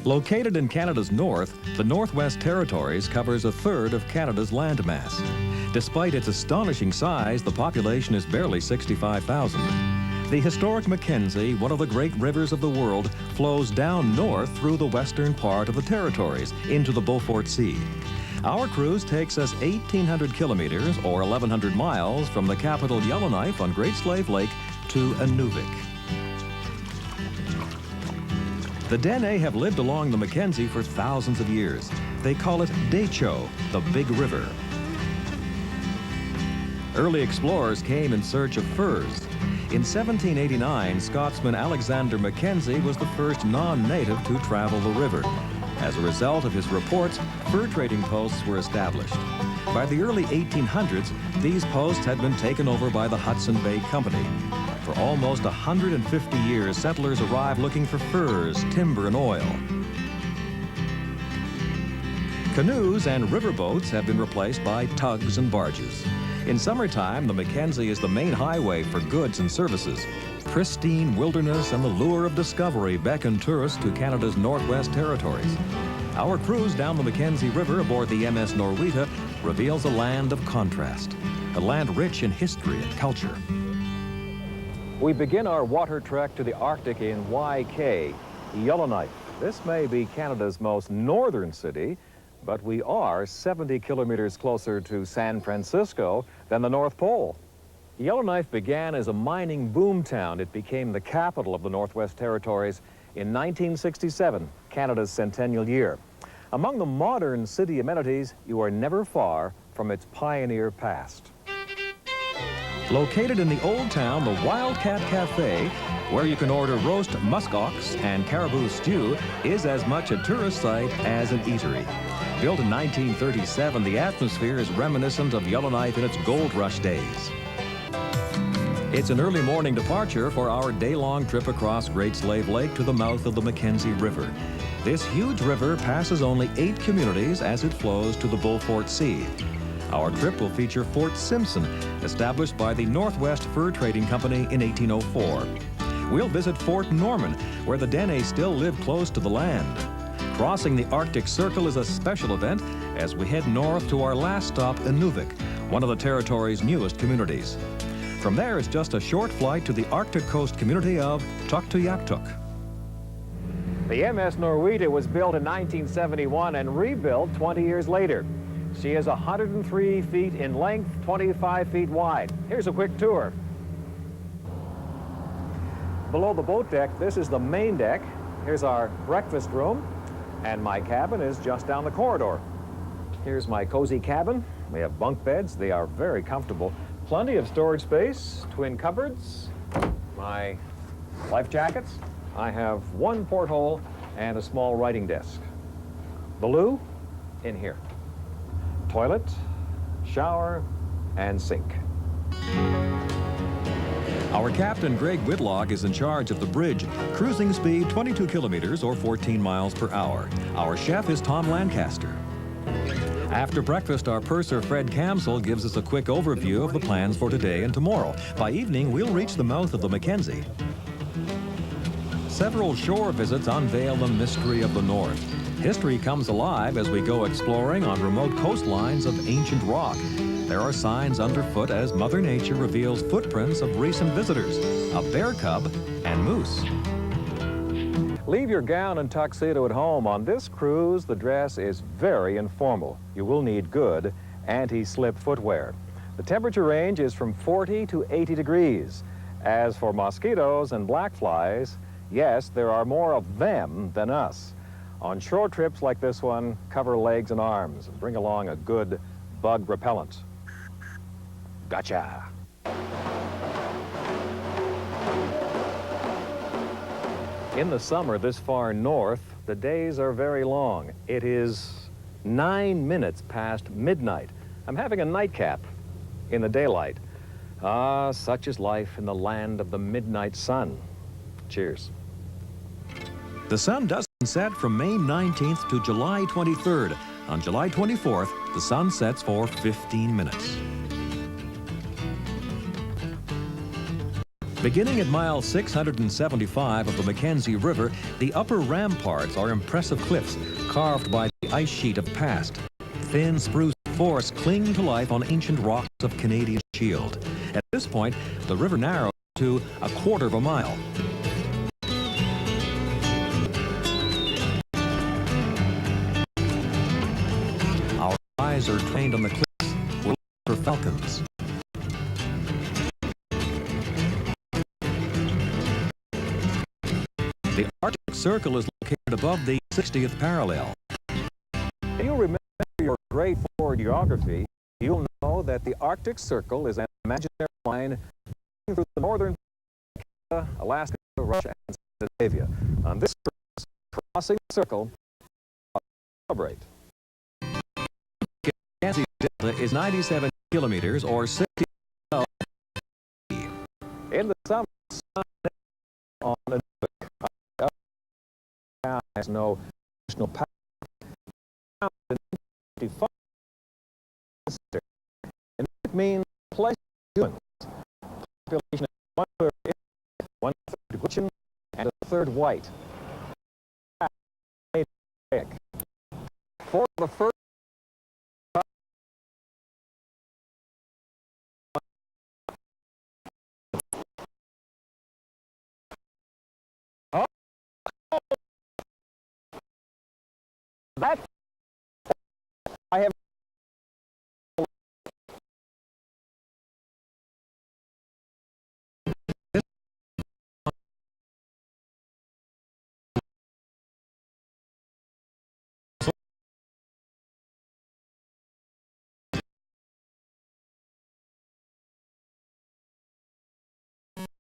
Located in Canada's north, the Northwest Territories covers a third of Canada's landmass. Despite its astonishing size, the population is barely 65,000. The historic Mackenzie, one of the great rivers of the world, flows down north through the western part of the territories into the Beaufort Sea. Our cruise takes us 1,800 kilometers or 1,100 miles from the capital Yellowknife on Great Slave Lake to Inuvik. The Dene have lived along the Mackenzie for thousands of years. They call it Decho, the Big River. Early explorers came in search of furs. In 1789, Scotsman Alexander Mackenzie was the first non-native to travel the river. As a result of his reports, fur trading posts were established. By the early 1800s, these posts had been taken over by the Hudson Bay Company. For almost 150 years, settlers arrived looking for furs, timber, and oil. Canoes and riverboats have been replaced by tugs and barges. In summertime, the Mackenzie is the main highway for goods and services. Pristine wilderness and the lure of discovery beckon tourists to Canada's Northwest Territories. Our cruise down the Mackenzie River aboard the MS Norweta reveals a land of contrast, a land rich in history and culture. We begin our water trek to the Arctic in YK, Yellowknife. This may be Canada's most northern city, but we are 70 kilometers closer to San Francisco than the North Pole. Yellowknife began as a mining boom town. It became the capital of the Northwest Territories in 1967, Canada's centennial year. Among the modern city amenities, you are never far from its pioneer past. Located in the old town, the Wildcat Cafe, where you can order roast muskox and caribou stew, is as much a tourist site as an eatery. Built in 1937, the atmosphere is reminiscent of Yellowknife in its gold rush days. It's an early morning departure for our day-long trip across Great Slave Lake to the mouth of the Mackenzie River. This huge river passes only 8 communities as it flows to the Beaufort Sea. Our trip will feature Fort Simpson, established by the Northwest Fur Trading Company in 1804. We'll visit Fort Norman, where the Dene still live close to the land. Crossing the Arctic Circle is a special event as we head north to our last stop, Inuvik, one of the territory's newest communities. From there, it's just a short flight to the Arctic coast community of Tuktoyaktuk. The MS Norweta was built in 1971 and rebuilt 20 years later. She is 103 feet in length, 25 feet wide. Here's a quick tour. Below the boat deck, this is the main deck. Here's our breakfast room, and my cabin is just down the corridor. Here's my cozy cabin. We have bunk beds. They are very comfortable. Plenty of storage space, twin cupboards, my life jackets. I have one porthole and a small writing desk. The loo in here. Toilet, shower, and sink. Our captain, Greg Whitlock, is in charge of the bridge. Cruising speed 22 kilometers or 14 miles per hour. Our chef is Tom Lancaster. After breakfast, our purser, Fred Camsell, gives us a quick overview of the plans for today and tomorrow. By evening, we'll reach the mouth of the Mackenzie. Several shore visits unveil the mystery of the North. History comes alive as we go exploring on remote coastlines of ancient rock. There are signs underfoot as Mother Nature reveals footprints of recent visitors, a bear cub and moose. Leave your gown and tuxedo at home. On this cruise, the dress is very informal. You will need good anti-slip footwear. The temperature range is from 40 to 80 degrees. As for mosquitoes and black flies, yes, there are more of them than us. On short trips like this one, cover legs and arms and bring along a good bug repellent. Gotcha! In the summer this far north, the days are very long. It is 9 minutes past midnight. I'm having a nightcap in the daylight. Ah, such is life in the land of the midnight sun. Cheers. The sun doesn't set from May 19th to July 23rd. On July 24th, the sun sets for 15 minutes. Beginning at mile 675 of the Mackenzie River, the upper ramparts are impressive cliffs carved by the ice sheet of past. Thin spruce forests cling to life on ancient rocks of Canadian Shield. At this point, the river narrows to a quarter of a mile. Our eyes are trained on the cliffs. We're looking for falcons. The Arctic Circle is located above the 60th parallel. If you remember your grade 4 geography, you'll know that the Arctic Circle is an imaginary line through the northern Canada, Alaska, Russia, and Scandinavia. On this crossing the circle, celebrate. The Mackenzie Delta is 97 kilometers or 60 miles. In the summer, sun on the has no national power. And it means place humans. Population is 1/3 Inuit, 1/3 Gwich'in, and 1/3 white.